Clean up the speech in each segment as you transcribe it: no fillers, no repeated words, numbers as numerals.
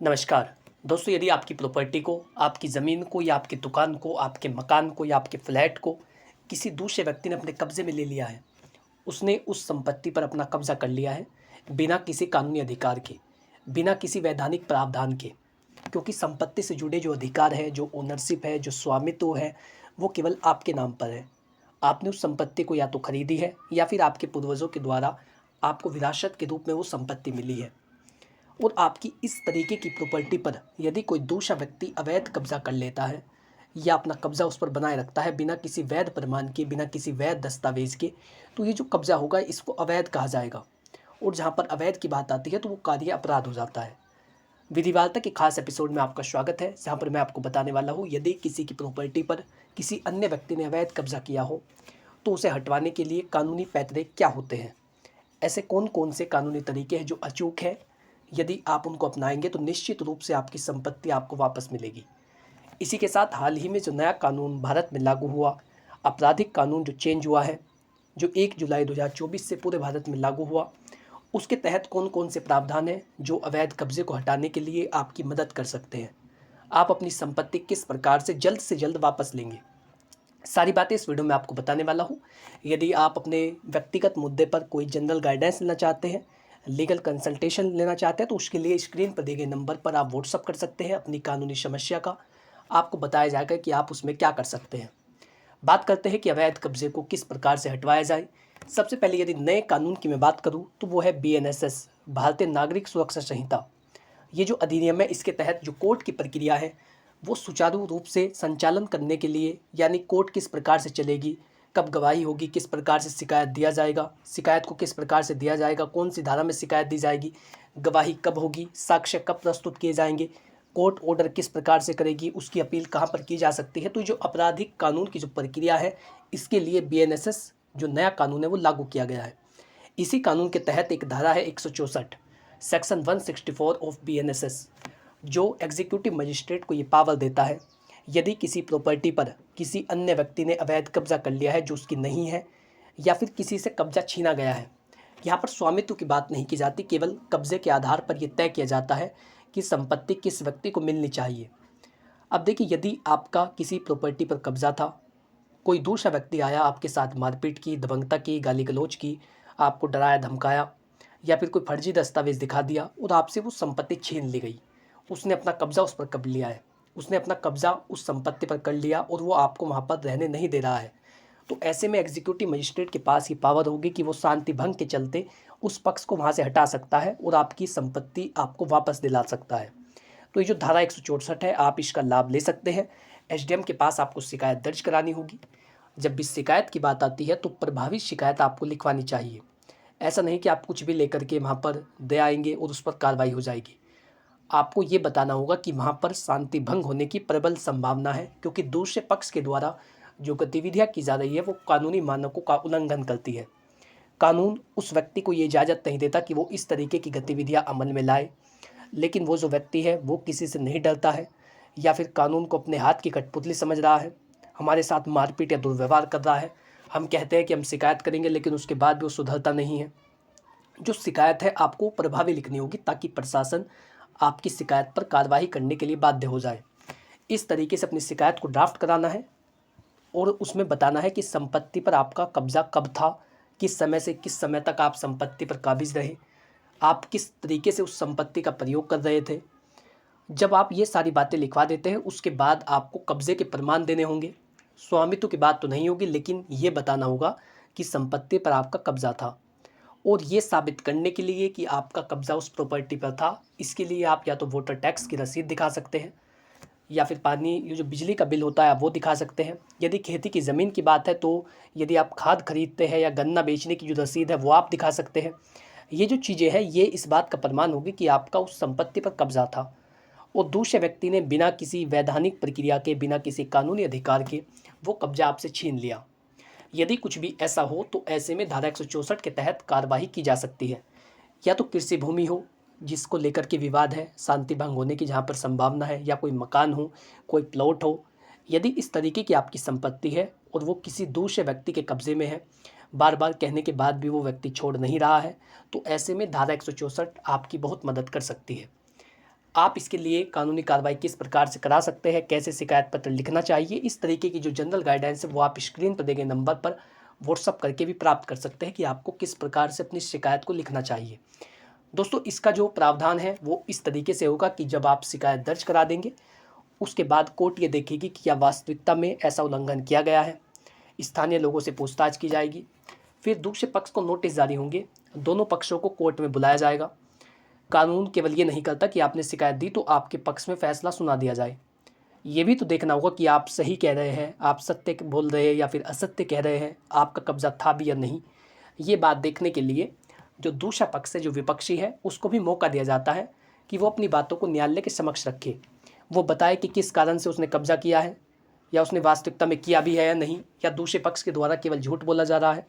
नमस्कार दोस्तों, यदि आपकी प्रॉपर्टी को, आपकी ज़मीन को या आपकी दुकान को, आपके मकान को या आपके फ्लैट को किसी दूसरे व्यक्ति ने अपने कब्ज़े में ले लिया है, उसने उस संपत्ति पर अपना कब्ज़ा कर लिया है बिना किसी कानूनी अधिकार के, बिना किसी वैधानिक प्रावधान के। क्योंकि संपत्ति से जुड़े जो अधिकार है, जो ओनरशिप है, जो स्वामित्व है, वो केवल आपके नाम पर है। आपने उस संपत्ति को या तो खरीदी है या फिर आपके पूर्वजों के द्वारा आपको विरासत के रूप में वो संपत्ति मिली है। और आपकी इस तरीके की प्रॉपर्टी पर यदि कोई दूसरा व्यक्ति अवैध कब्जा कर लेता है या अपना कब्जा उस पर बनाए रखता है बिना किसी वैध प्रमाण के, बिना किसी वैध दस्तावेज के, तो ये जो कब्जा होगा इसको अवैध कहा जाएगा। और जहाँ पर अवैध की बात आती है तो वो कार्य अपराध हो जाता है। विधिवार्ता के खास एपिसोड में आपका स्वागत है, जहाँ पर मैं आपको बताने वाला हूँ यदि किसी की प्रॉपर्टी पर किसी अन्य व्यक्ति ने अवैध कब्जा किया हो तो उसे हटवाने के लिए कानूनी पैतरे क्या होते हैं। ऐसे कौन कौन से कानूनी तरीके हैं जो अचूक है, यदि आप उनको अपनाएंगे तो निश्चित रूप से आपकी संपत्ति आपको वापस मिलेगी। इसी के साथ हाल ही में जो नया कानून भारत में लागू हुआ, आपराधिक कानून जो चेंज हुआ है, जो 1 जुलाई 2024 से पूरे भारत में लागू हुआ, उसके तहत कौन कौन से प्रावधान हैं जो अवैध कब्जे को हटाने के लिए आपकी मदद कर सकते हैं। आप अपनी संपत्ति किस प्रकार से जल्द वापस लेंगे, सारी बातें इस वीडियो में आपको बताने वाला हूँ। यदि आप अपने व्यक्तिगत मुद्दे पर कोई जनरल गाइडेंस लेना चाहते हैं, लीगल कंसल्टेशन लेना चाहते हैं, तो उसके लिए स्क्रीन पर दिए गए नंबर पर आप व्हाट्सअप कर सकते हैं अपनी कानूनी समस्या का। आपको बताया जाएगा कि आप उसमें क्या कर सकते हैं। बात करते हैं कि अवैध कब्जे को किस प्रकार से हटवाया जाए। सबसे पहले यदि नए कानून की मैं बात करूँ तो वो है BNSS, भारतीय नागरिक सुरक्षा संहिता। ये जो अधिनियम है, इसके तहत जो कोर्ट की प्रक्रिया है वो सुचारू रूप से संचालन करने के लिए, यानी कोर्ट किस प्रकार से चलेगी, कब गवाही होगी, किस प्रकार से शिकायत दिया जाएगा, शिकायत को किस प्रकार से दिया जाएगा, कौन सी धारा में शिकायत दी जाएगी, गवाही कब होगी, साक्ष्य कब प्रस्तुत किए जाएंगे, कोर्ट ऑर्डर किस प्रकार से करेगी, उसकी अपील कहाँ पर की जा सकती है। तो जो आपराधिक कानून की जो प्रक्रिया है, इसके लिए BNSS जो नया कानून है वो लागू किया गया है। इसी कानून के तहत एक धारा है 164, सेक्शन 164 ऑफ BNSS, जो एग्जीक्यूटिव मजिस्ट्रेट को ये पावर देता है यदि किसी प्रॉपर्टी पर किसी अन्य व्यक्ति ने अवैध कब्जा कर लिया है जो उसकी नहीं है, या फिर किसी से कब्जा छीना गया है। यहाँ पर स्वामित्व की बात नहीं की जाती, केवल कब्जे के आधार पर यह तय किया जाता है कि संपत्ति किस व्यक्ति को मिलनी चाहिए। अब देखिए, यदि आपका किसी प्रॉपर्टी पर कब्जा था, कोई दूसरा व्यक्ति आया, आपके साथ मारपीट की, दबंगता की, गाली गलौज की, आपको डराया धमकाया, या फिर कोई फर्जी दस्तावेज दिखा दिया और आपसे वो संपत्ति छीन ली गई, उसने अपना कब्जा उस पर कर लिया है, उसने अपना कब्जा उस संपत्ति पर कर लिया और वो आपको वहाँ पर रहने नहीं दे रहा है, तो ऐसे में एग्जीक्यूटिव मजिस्ट्रेट के पास ये पावर होगी कि वो शांति भंग के चलते उस पक्ष को वहाँ से हटा सकता है और आपकी संपत्ति आपको वापस दिला सकता है। तो ये जो धारा 164 है, आप इसका लाभ ले सकते हैं। SDM के पास आपको शिकायत दर्ज करानी होगी। जब भी शिकायत की बात आती है तो प्रभावी शिकायत आपको लिखवानी चाहिए। ऐसा नहीं कि आप कुछ भी लेकर के वहाँ पर दे आएंगे और उस पर कार्रवाई हो जाएगी। आपको ये बताना होगा कि वहाँ पर शांति भंग होने की प्रबल संभावना है, क्योंकि दूसरे पक्ष के द्वारा जो गतिविधियाँ की जा रही है वो कानूनी मानकों का उल्लंघन करती है। कानून उस व्यक्ति को ये इजाज़त नहीं देता कि वो इस तरीके की गतिविधियाँ अमल में लाए, लेकिन वो जो व्यक्ति है वो किसी से नहीं डरता है, या फिर कानून को अपने हाथ की कठपुतली समझ रहा है, हमारे साथ मारपीट या दुर्व्यवहार कर रहा है। हम कहते हैं कि हम शिकायत करेंगे, लेकिन उसके बाद भी वो सुधरता नहीं है। जो शिकायत है आपको प्रभावी लिखनी होगी ताकि प्रशासन आपकी शिकायत पर कार्रवाई करने के लिए बाध्य हो जाए। इस तरीके से अपनी शिकायत को ड्राफ्ट कराना है और उसमें बताना है कि संपत्ति पर आपका कब्जा कब था, किस समय से किस समय तक आप संपत्ति पर काबिज रहे, आप किस तरीके से उस संपत्ति का प्रयोग कर रहे थे। जब आप ये सारी बातें लिखवा देते हैं, उसके बाद आपको कब्जे के प्रमाण देने होंगे। स्वामित्व की बात तो नहीं होगी, लेकिन ये बताना होगा कि संपत्ति पर आपका कब्जा था। और ये साबित करने के लिए कि आपका कब्जा उस प्रॉपर्टी पर था, इसके लिए आप या तो वोटर टैक्स की रसीद दिखा सकते हैं, या फिर पानी, ये जो बिजली का बिल होता है, आप वो दिखा सकते हैं। यदि खेती की ज़मीन की बात है तो यदि आप खाद खरीदते हैं या गन्ना बेचने की जो रसीद है वो आप दिखा सकते हैं। ये जो चीज़ें हैं ये इस बात का प्रमाण होगी कि आपका उस संपत्ति पर कब्जा था और दूसरे व्यक्ति ने बिना किसी वैधानिक प्रक्रिया के, बिना किसी कानूनी अधिकार के वो कब्जा आपसे छीन लिया। यदि कुछ भी ऐसा हो तो ऐसे में धारा 164 के तहत कार्रवाई की जा सकती है। या तो कृषि भूमि हो जिसको लेकर के विवाद है, शांति भंग होने की जहाँ पर संभावना है, या कोई मकान हो, कोई प्लॉट हो। यदि इस तरीके की आपकी संपत्ति है और वो किसी दूसरे व्यक्ति के कब्जे में है, बार बार कहने के बाद भी वो व्यक्ति छोड़ नहीं रहा है, तो ऐसे में धारा 164 आपकी बहुत मदद कर सकती है। आप इसके लिए कानूनी कार्रवाई किस प्रकार से करा सकते हैं, कैसे शिकायत पत्र लिखना चाहिए, इस तरीके की जो जनरल गाइडेंस है वो आप स्क्रीन पर दिए गए नंबर पर व्हाट्सअप करके भी प्राप्त कर सकते हैं कि आपको किस प्रकार से अपनी शिकायत को लिखना चाहिए। दोस्तों, इसका जो प्रावधान है वो इस तरीके से होगा कि जब आप शिकायत दर्ज करा देंगे, उसके बाद कोर्ट ये देखेगी कि क्या वास्तविकता में ऐसा उल्लंघन किया गया है। स्थानीय लोगों से पूछताछ की जाएगी। फिर दूसरे पक्ष को नोटिस जारी होंगे। दोनों पक्षों को कोर्ट में बुलाया जाएगा। कानून केवल ये नहीं करता कि आपने शिकायत दी तो आपके पक्ष में फैसला सुना दिया जाए। ये भी तो देखना होगा कि आप सही कह रहे हैं, आप सत्य बोल रहे हैं या फिर असत्य कह रहे हैं, आपका कब्जा था भी या नहीं। ये बात देखने के लिए जो दूसरा पक्ष है, जो विपक्षी है, उसको भी मौका दिया जाता है कि वो अपनी बातों को न्यायालय के समक्ष रखे। वो बताए कि किस कारण से उसने कब्जा किया है, या उसने वास्तविकता में किया भी है या नहीं, या दूसरे पक्ष के द्वारा केवल झूठ बोला जा रहा है।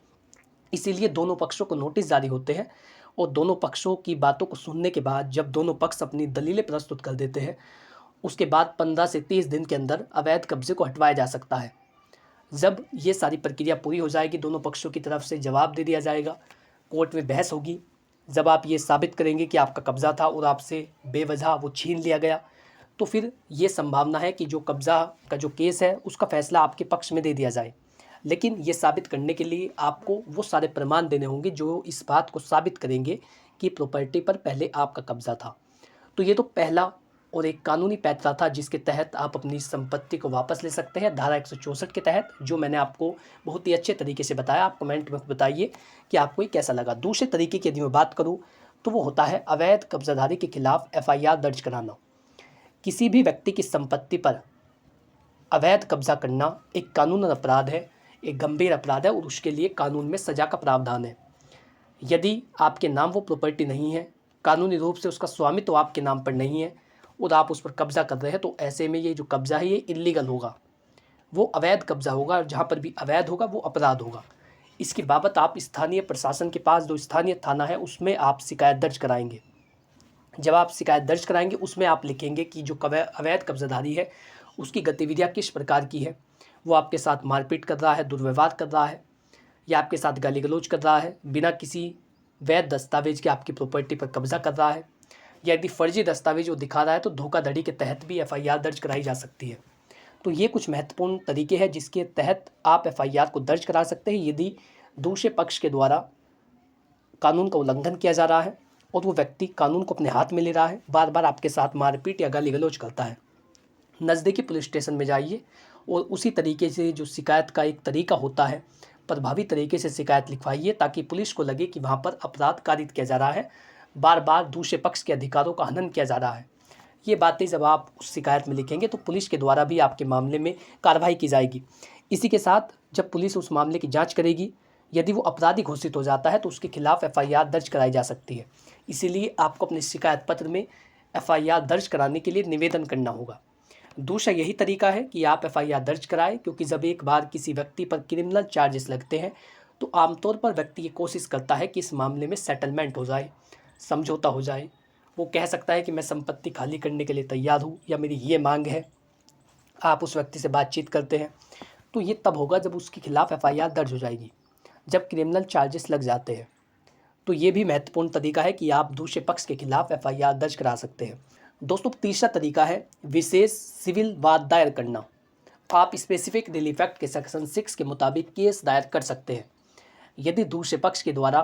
इसीलिए दोनों पक्षों को नोटिस जारी होते हैं और दोनों पक्षों की बातों को सुनने के बाद जब दोनों पक्ष अपनी दलीलें प्रस्तुत कर देते हैं, उसके बाद 15 से 30 दिन के अंदर अवैध कब्जे को हटवाया जा सकता है। जब ये सारी प्रक्रिया पूरी हो जाएगी, दोनों पक्षों की तरफ से जवाब दे दिया जाएगा, कोर्ट में बहस होगी। जब आप ये साबित करेंगे कि आपका कब्जा था और आपसे बेवजह वो छीन लिया गया, तो फिर ये संभावना है कि जो कब्जा का जो केस है उसका फैसला आपके पक्ष में दे दिया जाए। लेकिन ये साबित करने के लिए आपको वो सारे प्रमाण देने होंगे जो इस बात को साबित करेंगे कि प्रॉपर्टी पर पहले आपका कब्जा था। तो ये तो पहला और एक कानूनी पैंतरा था जिसके तहत आप अपनी संपत्ति को वापस ले सकते हैं, धारा 164 के तहत, जो मैंने आपको बहुत ही अच्छे तरीके से बताया। आप कमेंट में बताइए कि आपको ये कैसा लगा। दूसरे तरीके की यदि मैं बात करूँ तो वो होता है अवैध कब्जाधारी के खिलाफ FIR दर्ज कराना। किसी भी व्यक्ति की संपत्ति पर अवैध कब्जा करना एक कानूनन अपराध है, एक गंभीर अपराध है और उसके लिए कानून में सजा का प्रावधान है। यदि आपके नाम वो प्रॉपर्टी नहीं है, कानूनी रूप से उसका स्वामित्व आपके नाम पर नहीं है और आप उस पर कब्जा कर रहे हैं, तो ऐसे में ये जो कब्जा है ये इल्लीगल होगा, वो अवैध कब्जा होगा। और जहाँ पर भी अवैध होगा वो अपराध होगा। इसकी बाबत आप स्थानीय प्रशासन के पास, जो स्थानीय थाना है, उसमें आप शिकायत दर्ज कराएंगे। जब आप शिकायत दर्ज कराएंगे उसमें आप लिखेंगे कि जो अवैध कब्जाधारी है उसकी गतिविधियाँ किस प्रकार की है। वो आपके साथ मारपीट कर रहा है, दुर्व्यवहार कर रहा है, या आपके साथ गाली गलौज कर रहा है, बिना किसी वैध दस्तावेज के आपकी प्रॉपर्टी पर कब्जा कर रहा है, या यदि फर्जी दस्तावेज वो दिखा रहा है तो धोखाधड़ी के तहत भी FIR दर्ज कराई जा सकती है। तो ये कुछ महत्वपूर्ण तरीके हैं जिसके तहत आप FIR को दर्ज करा सकते हैं यदि दूसरे पक्ष के द्वारा कानून का उल्लंघन किया जा रहा है और वो व्यक्ति कानून को अपने हाथ में ले रहा है, बार बार आपके साथ मारपीट या गाली गलौज करता है। नज़दीकी पुलिस स्टेशन में जाइए और उसी तरीके से जो शिकायत का एक तरीका होता है, प्रभावी तरीके से शिकायत लिखवाइए ताकि पुलिस को लगे कि वहाँ पर अपराध कारित किया जा रहा है, बार बार दूसरे पक्ष के अधिकारों का हनन किया जा रहा है। ये बातें जब आप उस शिकायत में लिखेंगे तो पुलिस के द्वारा भी आपके मामले में कार्रवाई की जाएगी। इसी के साथ जब पुलिस उस मामले की जांच करेगी, यदि वो अपराधी घोषित हो जाता है तो उसके खिलाफ FIR दर्ज कराई जा सकती है। इसीलिए आपको अपने शिकायत पत्र में FIR दर्ज कराने के लिए निवेदन करना होगा। दूसरा यही तरीका है कि आप FIR दर्ज कराएं, क्योंकि जब एक बार किसी व्यक्ति पर क्रिमिनल चार्जेस लगते हैं तो आमतौर पर व्यक्ति ये कोशिश करता है कि इस मामले में सेटलमेंट हो जाए, समझौता हो जाए। वो कह सकता है कि मैं संपत्ति खाली करने के लिए तैयार हूँ या मेरी ये मांग है। आप उस व्यक्ति से बातचीत करते हैं तो ये तब होगा जब उसके खिलाफ FIR दर्ज हो जाएगी, जब क्रिमिनल चार्जेस लग जाते हैं। तो ये भी महत्वपूर्ण तरीका है कि आप दूसरे पक्ष के खिलाफ FIR दर्ज करा सकते हैं। दोस्तों, तीसरा तरीका है विशेष सिविल वाद दायर करना। आप स्पेसिफिक रिलीफ एक्ट के सेक्शन 6 के मुताबिक केस दायर कर सकते हैं यदि दूसरे पक्ष के द्वारा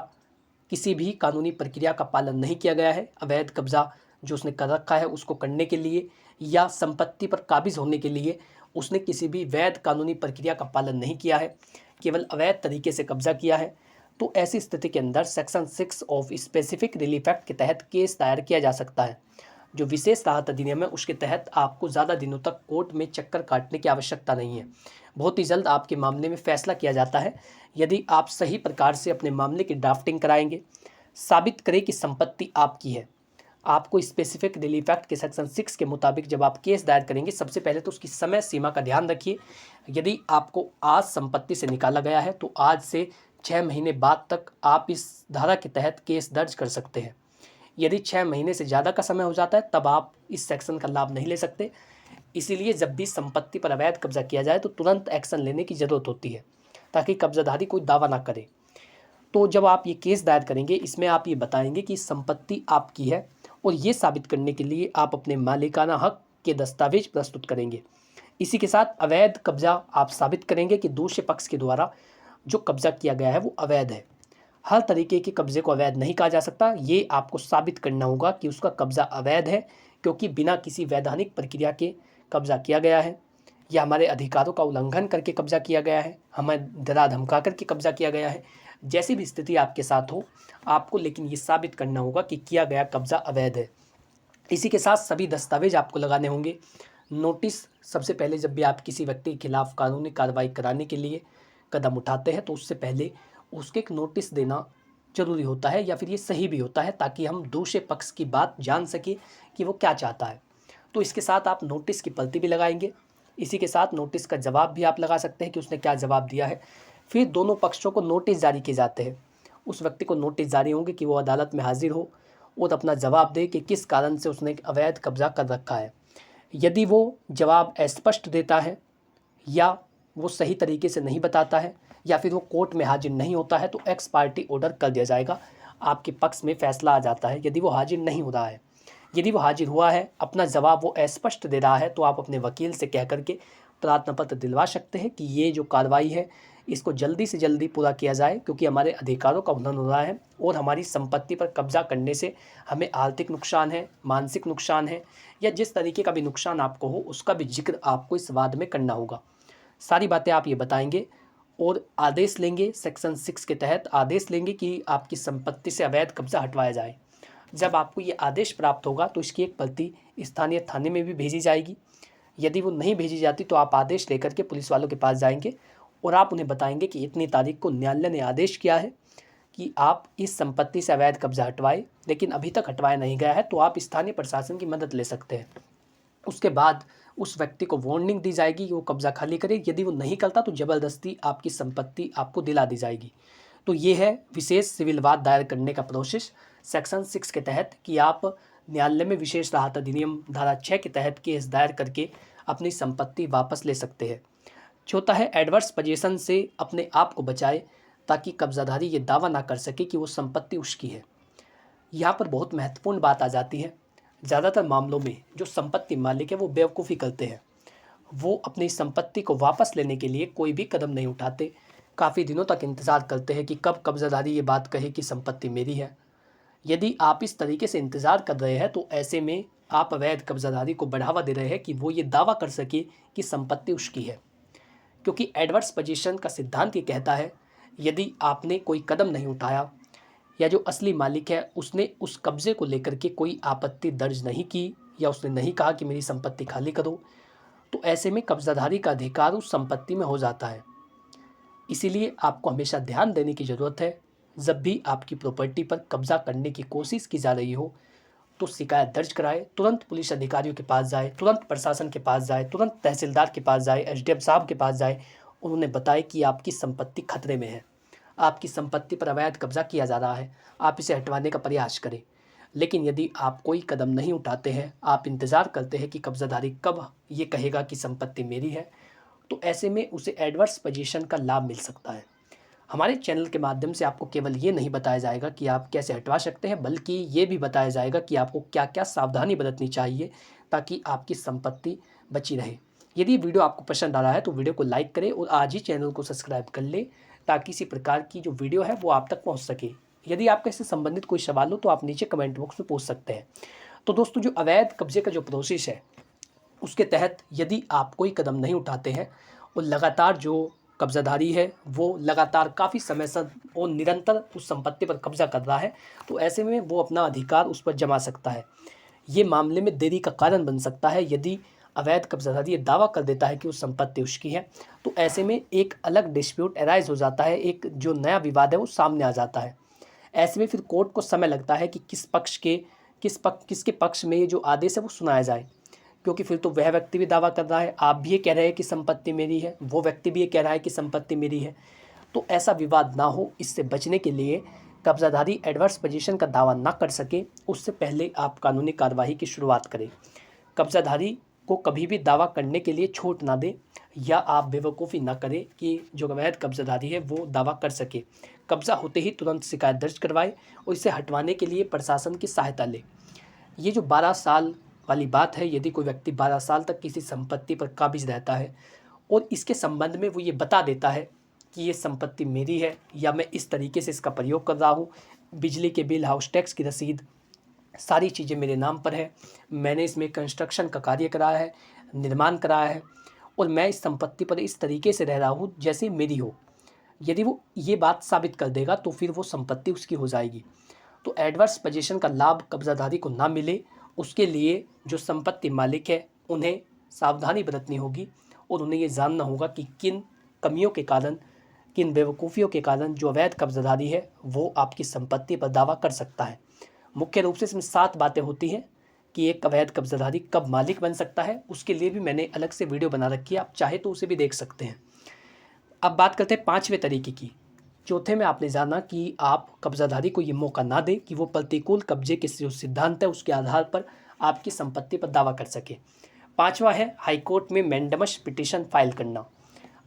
किसी भी कानूनी प्रक्रिया का पालन नहीं किया गया है, अवैध कब्जा जो उसने कर रखा है उसको करने के लिए या संपत्ति पर काबिज होने के लिए उसने किसी भी वैध कानूनी प्रक्रिया का पालन नहीं किया है, केवल अवैध तरीके से कब्जा किया है, तो ऐसी स्थिति के अंदर section 6 of specific relief act के तहत केस दायर किया जा सकता है। जो विशेष राहत अधिनियम है उसके तहत आपको ज़्यादा दिनों तक कोर्ट में चक्कर काटने की आवश्यकता नहीं है। बहुत ही जल्द आपके मामले में फैसला किया जाता है यदि आप सही प्रकार से अपने मामले की ड्राफ्टिंग कराएंगे, साबित करें कि संपत्ति आपकी है। आपको स्पेसिफिक रिलीफ एक्ट के सेक्शन 6 के मुताबिक जब आप केस दायर करेंगे, सबसे पहले तो उसकी समय सीमा का ध्यान रखिए। यदि आपको आज संपत्ति से निकाला गया है तो आज से 6 महीने बाद तक आप इस धारा के तहत केस दर्ज कर सकते हैं। यदि 6 महीने से ज़्यादा का समय हो जाता है तब आप इस सेक्शन का लाभ नहीं ले सकते। इसीलिए जब भी संपत्ति पर अवैध कब्जा किया जाए तो तुरंत एक्शन लेने की ज़रूरत होती है ताकि कब्जाधारी कोई दावा ना करे। तो जब आप ये केस दायर करेंगे, इसमें आप ये बताएंगे कि संपत्ति आपकी है और ये साबित करने के लिए आप अपने मालिकाना हक के दस्तावेज प्रस्तुत करेंगे। इसी के साथ अवैध कब्जा आप साबित करेंगे कि दूसरे पक्ष के द्वारा जो कब्जा किया गया है वो अवैध है। हर तरीके के कब्जे को अवैध नहीं कहा जा सकता, ये आपको साबित करना होगा कि उसका कब्जा अवैध है, क्योंकि बिना किसी वैधानिक प्रक्रिया के कब्जा किया गया है, या हमारे अधिकारों का उल्लंघन करके कब्जा किया गया है, हमें डरा धमका करके कब्जा किया गया है। जैसी भी स्थिति आपके साथ हो, आपको लेकिन ये साबित करना होगा कि किया गया कब्जा अवैध है। इसी के साथ सभी दस्तावेज आपको लगाने होंगे। नोटिस, सबसे पहले जब भी आप किसी व्यक्ति के खिलाफ कानूनी कार्रवाई कराने के लिए कदम उठाते हैं तो उससे पहले उसके एक नोटिस देना जरूरी होता है, या फिर ये सही भी होता है, ताकि हम दूसरे पक्ष की बात जान सके कि वो क्या चाहता है। तो इसके साथ आप नोटिस की प्रति भी लगाएंगे। इसी के साथ नोटिस का जवाब भी आप लगा सकते हैं कि उसने क्या जवाब दिया है। फिर दोनों पक्षों को नोटिस जारी किए जाते हैं। उस व्यक्ति को नोटिस जारी होंगे कि वो अदालत में हाजिर हो और अपना जवाब दे कि किस कारण से उसने एक अवैध कब्जा कर रखा है। यदि वो जवाब अस्पष्ट देता है, या वो सही तरीके से नहीं बताता है, या फिर वो कोर्ट में हाजिर नहीं होता है, तो एक्स पार्टी ऑर्डर कर दिया जाएगा, आपके पक्ष में फैसला आ जाता है। यदि वो हाजिर नहीं हो रहा है, यदि वो हाजिर हुआ है, अपना जवाब वो अस्पष्ट दे रहा है, तो आप अपने वकील से कह करके प्रार्थना पत्र दिलवा सकते हैं कि ये जो कार्रवाई है इसको जल्दी से जल्दी पूरा किया जाए, क्योंकि हमारे अधिकारों का उल्लंघन हो रहा है और हमारी संपत्ति पर कब्जा करने से हमें आर्थिक नुकसान है, मानसिक नुकसान है, या जिस तरीके का भी नुकसान आपको हो उसका भी जिक्र आपको इस वाद में करना होगा। सारी बातें आप ये बताएंगे और आदेश लेंगे। सेक्शन 6 के तहत आदेश लेंगे कि आपकी संपत्ति से अवैध कब्जा हटवाया जाए। जब आपको ये आदेश प्राप्त होगा तो इसकी एक प्रति स्थानीय थाने में भी भेजी जाएगी। यदि वो नहीं भेजी जाती तो आप आदेश लेकर के पुलिस वालों के पास जाएंगे और आप उन्हें बताएंगे कि इतनी तारीख को न्यायालय ने आदेश किया है कि आप इस संपत्ति से अवैध कब्जा हटवाए, लेकिन अभी तक हटवाया नहीं गया है, तो आप स्थानीय प्रशासन की मदद ले सकते हैं। उसके बाद उस व्यक्ति को वार्निंग दी जाएगी कि वो कब्जा खाली करे। यदि वो नहीं करता तो ज़बरदस्ती आपकी संपत्ति आपको दिला दी जाएगी। तो ये है विशेष सिविल वाद दायर करने का प्रोसेस सेक्शन 6 के तहत, कि आप न्यायालय में विशेष राहत अधिनियम धारा 6 के तहत केस दायर करके अपनी संपत्ति वापस ले सकते हैं। चौथा है एडवर्स पोजीशन से अपने आप को बचाए, ताकि कब्जाधारी ये दावा ना कर सके कि वो संपत्ति उसकी है। यहाँ पर बहुत महत्वपूर्ण बात आ जाती है। ज़्यादातर मामलों में जो संपत्ति मालिक है वो बेवकूफ़ी करते हैं। वो अपनी संपत्ति को वापस लेने के लिए कोई भी कदम नहीं उठाते, काफ़ी दिनों तक इंतज़ार करते हैं कि कब कब्जाधारी ये बात कहे कि संपत्ति मेरी है। यदि आप इस तरीके से इंतज़ार कर रहे हैं तो ऐसे में आप अवैध कब्जाधारी को बढ़ावा दे रहे हैं कि वो ये दावा कर सके कि संपत्ति उसकी है, क्योंकि एडवर्स पोजीशन का सिद्धांत ये कहता है यदि आपने कोई कदम नहीं उठाया या जो असली मालिक है उसने उस कब्जे को लेकर के कोई आपत्ति दर्ज नहीं की, या उसने नहीं कहा कि मेरी संपत्ति खाली करो, तो ऐसे में कब्जाधारी का अधिकार उस संपत्ति में हो जाता है। इसीलिए आपको हमेशा ध्यान देने की ज़रूरत है, जब भी आपकी प्रॉपर्टी पर कब्जा करने की कोशिश की जा रही हो तो शिकायत दर्ज कराए, तुरंत पुलिस अधिकारियों के पास जाए, तुरंत प्रशासन के पास जाए, तुरंत तहसीलदार के पास जाए, एसडीएम साहब के पास जाए, उन्होंने बताए कि आपकी संपत्ति खतरे में है, आपकी संपत्ति पर अवैध कब्जा किया जा रहा है, आप इसे हटवाने का प्रयास करें। लेकिन यदि आप कोई कदम नहीं उठाते हैं, आप इंतज़ार करते हैं कि कब्जाधारी कब ये कहेगा कि संपत्ति मेरी है, तो ऐसे में उसे एडवर्स पोजीशन का लाभ मिल सकता है। हमारे चैनल के माध्यम से आपको केवल ये नहीं बताया जाएगा कि आप कैसे हटवा सकते हैं, बल्कि ये भी बताया जाएगा कि आपको क्या क्या सावधानी बरतनी चाहिए ताकि आपकी संपत्ति बची रहे। यदि वीडियो आपको पसंद आ रहा है तो वीडियो को लाइक करें और आज ही चैनल को सब्सक्राइब कर लें, ताकि इसी प्रकार की जो वीडियो है वो आप तक पहुँच सके। यदि आपका इससे संबंधित कोई सवाल हो तो आप नीचे कमेंट बॉक्स में पूछ सकते हैं। तो दोस्तों, जो अवैध कब्जे का जो प्रोसेस है उसके तहत यदि आप कोई कदम नहीं उठाते हैं और लगातार जो कब्जाधारी है वो लगातार काफ़ी समय से और निरंतर उस संपत्ति पर कब्जा कर रहा है, तो ऐसे में वो अपना अधिकार उस पर जमा सकता है। ये मामले में देरी का कारण बन सकता है। यदि अवैध कब्जाधारी ये दावा कर देता है कि उस संपत्ति उसकी है, तो ऐसे में एक अलग डिस्प्यूट अराइज हो जाता है, एक जो नया विवाद है वो सामने आ जाता है। ऐसे में फिर कोर्ट को समय लगता है कि किसके पक्ष में ये जो आदेश है वो सुनाया जाए, क्योंकि फिर तो वह व्यक्ति भी दावा कर रहा है, आप भी ये कह रहे हैं कि संपत्ति मेरी है, वो व्यक्ति भी ये कह रहा है कि संपत्ति मेरी है। तो ऐसा विवाद ना हो, इससे बचने के लिए कब्जाधारी एडवर्स पोजीशन का दावा ना कर सके उससे पहले आप कानूनी कार्यवाही की शुरुआत करें। कब्जाधारी को कभी भी दावा करने के लिए छूट ना दें, या आप बेवकूफ़ी ना करें कि जो अवैध कब्जाधारी है वो दावा कर सके। कब्जा होते ही तुरंत शिकायत दर्ज करवाए और इसे हटवाने के लिए प्रशासन की सहायता लें। ये जो 12 साल वाली बात है, यदि कोई व्यक्ति 12 साल तक किसी संपत्ति पर काबिज़ रहता है और इसके संबंध में वो ये बता देता है कि ये संपत्ति मेरी है या मैं इस तरीके से इसका प्रयोग कर रहा हूँ, बिजली के बिल, हाउस टैक्स की रसीद, सारी चीज़ें मेरे नाम पर है, मैंने इसमें कंस्ट्रक्शन का कार्य कराया है, निर्माण कराया है और मैं इस संपत्ति पर इस तरीके से रह रहा हूँ जैसे मेरी हो। यदि वो ये बात साबित कर देगा तो फिर वो संपत्ति उसकी हो जाएगी। तो एडवर्स पोजीशन का लाभ कब्ज़ाधारी को ना मिले, उसके लिए जो संपत्ति मालिक है उन्हें सावधानी बरतनी होगी और उन्हें ये जानना होगा कि किन कमियों के कारण, किन बेवकूफ़ियों के कारण जो अवैध कब्ज़ाधारी है वो आपकी संपत्ति पर दावा कर सकता है। मुख्य रूप से इसमें 7 बातें होती हैं कि एक अवैध कब्ज़ाधारी कब मालिक बन सकता है। उसके लिए भी मैंने अलग से वीडियो बना रखी है, आप चाहे तो उसे भी देख सकते हैं। अब बात करते हैं 5वें तरीके की। चौथे में आपने जाना कि आप कब्ज़ाधारी को ये मौका ना दें कि वो प्रतिकूल कब्जे के जो सिद्धांत है उसके आधार पर आपकी संपत्ति पर दावा कर सके। 5वां है हाईकोर्ट में मैंडेमस पिटीशन फाइल करना।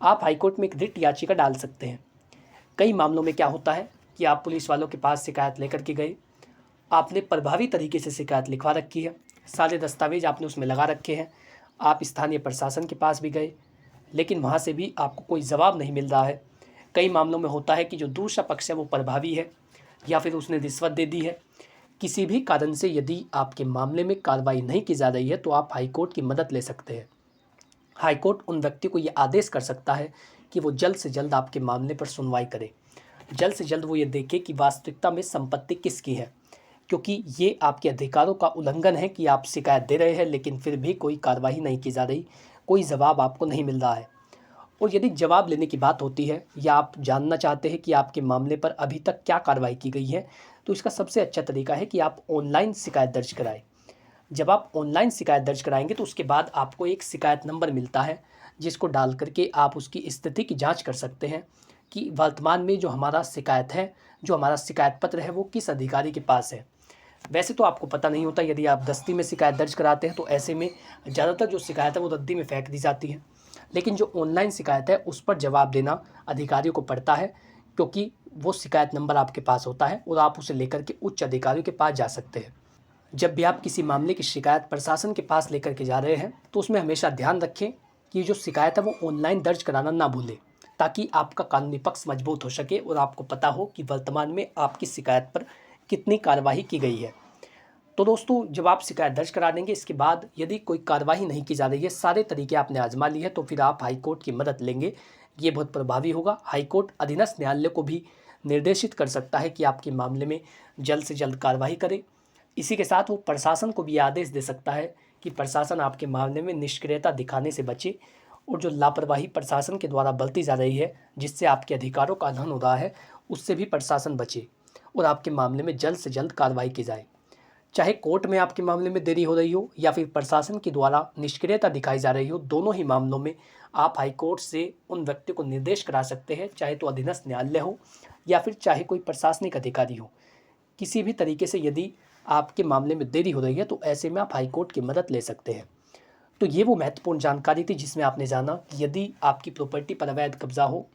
आप हाईकोर्ट में एक रिट याचिका डाल सकते हैं। कई मामलों में क्या होता है कि आप पुलिस वालों के पास शिकायत लेकर के गए, आपने प्रभावी तरीके से शिकायत लिखवा रखी है, सारे दस्तावेज आपने उसमें लगा रखे हैं, आप स्थानीय प्रशासन के पास भी गए, लेकिन वहाँ से भी आपको कोई जवाब नहीं मिल रहा है। कई मामलों में होता है कि जो दूसरा पक्ष है वो प्रभावी है या फिर उसने रिश्वत दे दी है। किसी भी कारण से यदि आपके मामले में कार्रवाई नहीं की जा रही है तो आप हाईकोर्ट की मदद ले सकते हैं। हाईकोर्ट उन व्यक्ति को ये आदेश कर सकता है कि वो जल्द से जल्द आपके मामले पर सुनवाई करे। जल्द से जल्द वो ये देखे कि वास्तविकता में संपत्ति किसकी है, क्योंकि ये आपके अधिकारों का उल्लंघन है कि आप शिकायत दे रहे हैं लेकिन फिर भी कोई कार्रवाई नहीं की जा रही, कोई जवाब आपको नहीं मिल रहा है। और यदि जवाब लेने की बात होती है या आप जानना चाहते हैं कि आपके मामले पर अभी तक क्या कार्रवाई की गई है, तो इसका सबसे अच्छा तरीका है कि आप ऑनलाइन शिकायत दर्ज कराएं। जब आप ऑनलाइन शिकायत दर्ज कराएंगे तो उसके बाद आपको एक शिकायत नंबर मिलता है जिसको डाल करके आप उसकी स्थिति की जांच कर सकते हैं कि वर्तमान में जो हमारा शिकायत है, जो हमारा शिकायत पत्र है वो किस अधिकारी के पास है। वैसे तो आपको पता नहीं होता, यदि आप दस्ती में शिकायत दर्ज कराते हैं तो ऐसे में ज़्यादातर जो शिकायत है वो रद्दी में फेंक दी जाती है, लेकिन जो ऑनलाइन शिकायत है उस पर जवाब देना अधिकारियों को पड़ता है, क्योंकि वो शिकायत नंबर आपके पास होता है और आप उसे लेकर के उच्च अधिकारियों के पास जा सकते हैं। जब भी आप किसी मामले की शिकायत प्रशासन के पास लेकर के जा रहे हैं तो उसमें हमेशा ध्यान रखें कि जो शिकायत है वो ऑनलाइन दर्ज कराना ना भूलें, ताकि आपका कानूनी पक्ष मजबूत हो सके और आपको पता हो कि वर्तमान में आपकी शिकायत पर कितनी कार्यवाही की गई है। तो दोस्तों, जब आप शिकायत दर्ज करा देंगे, इसके बाद यदि कोई कार्यवाही नहीं की जा रही है, सारे तरीके आपने आजमा लिए हैं, तो फिर आप हाईकोर्ट की मदद लेंगे। ये बहुत प्रभावी होगा। हाईकोर्ट अधीनस्थ न्यायालय को भी निर्देशित कर सकता है कि आपके मामले में जल्द से जल्द कार्रवाई करे। इसी के साथ वो प्रशासन को भी आदेश दे सकता है कि प्रशासन आपके मामले में निष्क्रियता दिखाने से बचे और जो लापरवाही प्रशासन के द्वारा बरती जा रही है, जिससे आपके अधिकारों का हनन हो रहा है, उससे भी प्रशासन बचे और आपके मामले में जल्द से जल्द कार्रवाई की जाए। चाहे कोर्ट में आपके मामले में देरी हो रही हो या फिर प्रशासन के द्वारा निष्क्रियता दिखाई जा रही हो, दोनों ही मामलों में आप हाईकोर्ट से उन व्यक्ति को निर्देश करा सकते हैं, चाहे तो अधीनस्थ न्यायालय हो या फिर चाहे कोई प्रशासनिक अधिकारी हो। किसी भी तरीके से यदि आपके मामले में देरी हो रही है तो ऐसे में आप हाईकोर्ट की मदद ले सकते हैं। तो ये वो महत्वपूर्ण जानकारी थी जिसमें आपने जाना कि यदि आपकी प्रॉपर्टी पर अवैध कब्जा हो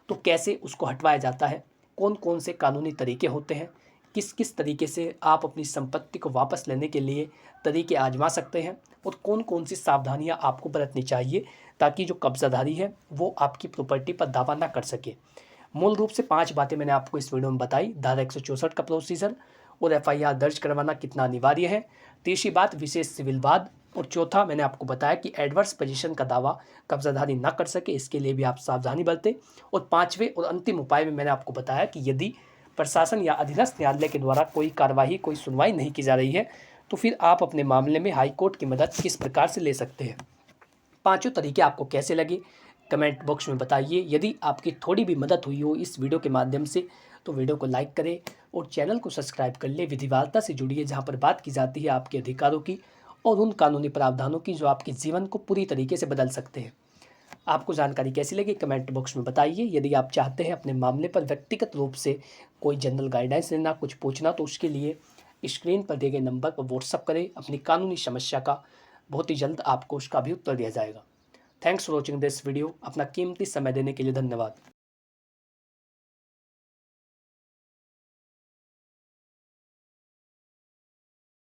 तो कैसे उसको हटवाया जाता है, कौन कौन से कानूनी तरीके होते हैं, किस किस तरीके से आप अपनी संपत्ति को वापस लेने के लिए तरीके आजमा सकते हैं और कौन कौन सी सावधानियां आपको बरतनी चाहिए ताकि जो कब्जाधारी है वो आपकी प्रॉपर्टी पर दावा ना कर सके। मूल रूप से 5 बातें मैंने आपको इस वीडियो में बताई। धारा 164 का प्रोसीजर और एफआईआर दर्ज करवाना कितना अनिवार्य है। तीसरी बात विशेष सिविल वाद। और चौथा मैंने आपको बताया कि एडवर्स पोजीशन का दावा कब्जाधारी ना कर सके, इसके लिए भी आप सावधानी बरतें। और 5वें और अंतिम उपाय में मैंने आपको बताया कि यदि प्रशासन या अधीनस्थ न्यायालय के द्वारा कोई कार्यवाही, कोई सुनवाई नहीं की जा रही है तो फिर आप अपने मामले में हाईकोर्ट की मदद किस प्रकार से ले सकते हैं। 5 तरीके आपको कैसे लगे कमेंट बॉक्स में बताइए। यदि आपकी थोड़ी भी मदद हुई हो इस वीडियो के माध्यम से तो वीडियो को लाइक करें और चैनल को सब्सक्राइब कर ले। विधिवार्ता से जुड़िए, जहाँ पर बात की जाती है आपके अधिकारों की और उन कानूनी प्रावधानों की जो आपके जीवन को पूरी तरीके से बदल सकते हैं। आपको जानकारी कैसी लगी कमेंट बॉक्स में बताइए। यदि आप चाहते हैं अपने मामले पर व्यक्तिगत रूप से कोई जनरल गाइडेंस लेना, कुछ पूछना, तो उसके लिए स्क्रीन पर दिए गए नंबर पर व्हाट्सअप करें अपनी कानूनी समस्या का। बहुत ही जल्द आपको उसका भी उत्तर दिया जाएगा। Thanks for watching this video. अपना कीमती समय देने के लिए धन्यवाद।